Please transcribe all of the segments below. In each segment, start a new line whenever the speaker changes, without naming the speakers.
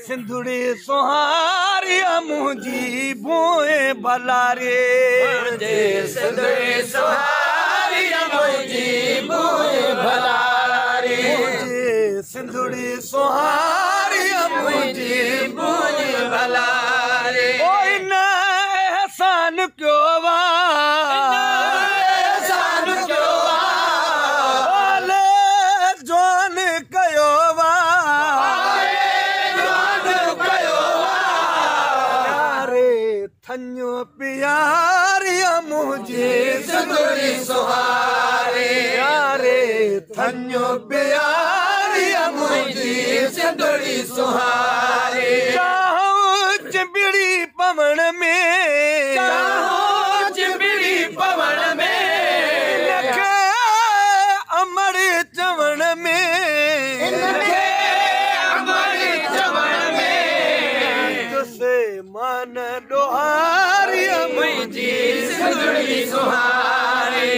सिंधुड़ी सुहारिया मुझी बोए भला रे
सिंधुड़ी सुहारिया मुझी बोए भला रे
सिंधुड़ी सुहारिया मुझी
बोए भला रे
कोई न एहसान क्यों वा थन्यो प्यारिया मुझे
सिंधुड़ी सुहारे
यारे
थन्यो प्यारिया मुझे सिंधुड़ी सुहारे
चाहो चिंबड़ी पवन में
चाहो चिंबड़ी पवन में
लखे अमर चवण में
अमर चवण में
तुसे मन दोहारिया
मुझी सिंधुड़ी सुहारे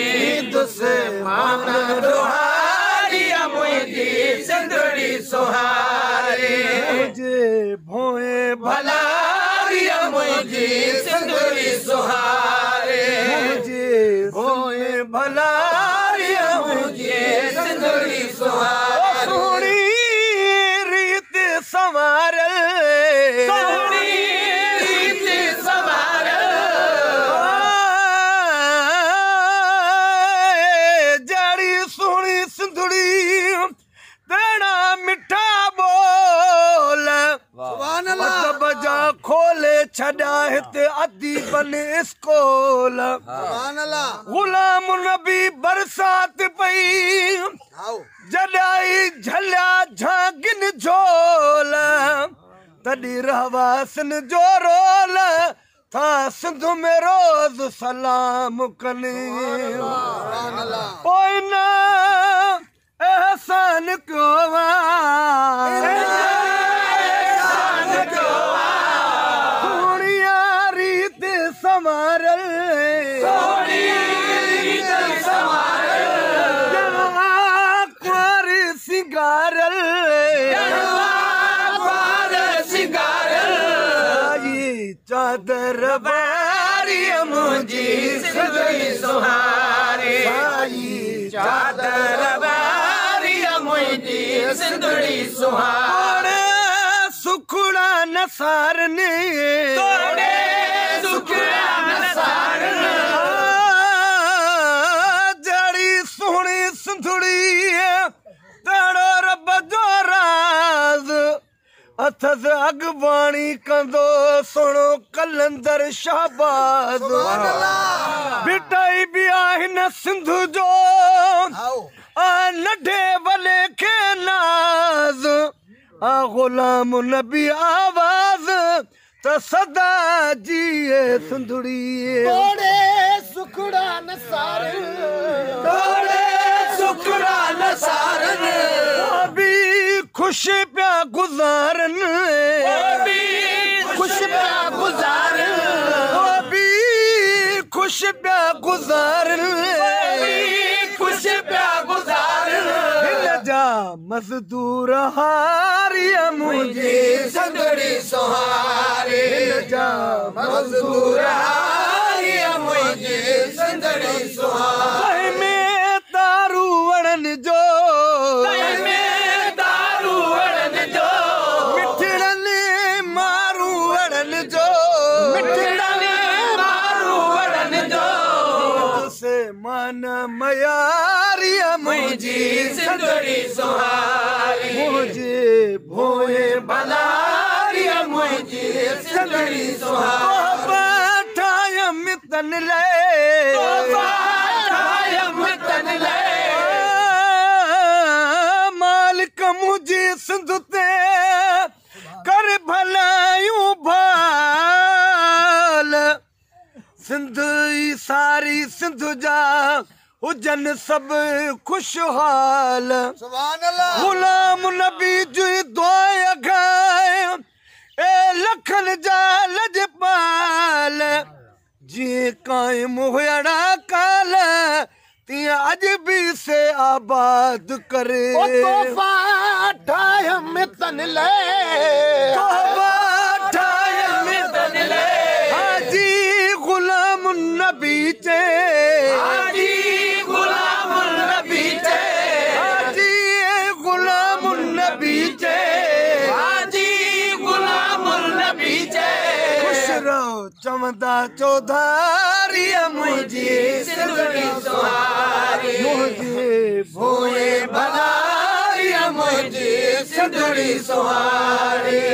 तुसे मान दोहारिया मुझी सिंधुड़ी सुहारे
मुझे भोए
भलारिया मुझी सिंधुड़ी सुहारे
मुझे भोए भलारिया
मुझी सिंधुड़ी सुहारे
सोनी रीत संवारल खोले छड़ा हिते अदी बन स्कूल गुलाम नबी बरसात पई जॾाई झलिया झांगिन झोल तॾी रहवासन जो रोल था सिंध में रोज सलाम कनि पोइ न एहसान क्यों वा समारल कुंवर सिंगारल चादर बारिया मुझी
सिंधुड़ी सुहारे चादर बारिया मुझी सिंधुड़ी सुहारे
सुखड़ा नसारने जड़ी सोहनी सिंधुड़ी तेड़ो रब जो राज अथस अगवाणी कंदो सुनो कलंदर शाहबाज बिटाई भी आहिन सिंधु जो नढे भले खे नाज गुलाम नबी आवाज त सदा जिए सिंधुड़ी
तोड़े सुखड़ा नसारन
अभी खुश पिया गुज़ारन
अभी खुश पिया गुज़ारन
हिन जा मज़दूर हारिया मुझे
सिंधुड़ी सुहारे मज़दूर हारिया मुझे सिंधुड़ी सुहारे
में दारू वड़न जो मिठड़न मारू वड़न जो तुसे मन मयारिया
मुझी सिंधुड़ी सुहारे
मुझे भोए
भलारिया मुझी सिंधुड़ी सुहारे
मितन ले मालिक मुझे सिंध ते कर भलायूं भाल सिंध ई सारी सिंध जा हुजन सब खुशहाल गुलाम नबी जी दुआ गाए ए लखन जा लजपाल जी कायम हुअड़ा काल तिया अज भी से आबाद करे
तोहफा ठाहियो मितन ले
नबी चे
हाजी गुलाम नबी चे
हाजी गुलाम नबी चे
हाजी गुलाम नबी चे
खुश रहो चमदा चौधारी
मुझी सिंधड़ी सुहारी
मुझे
भोए भगारी मुझी सिंधड़ी सुहारी।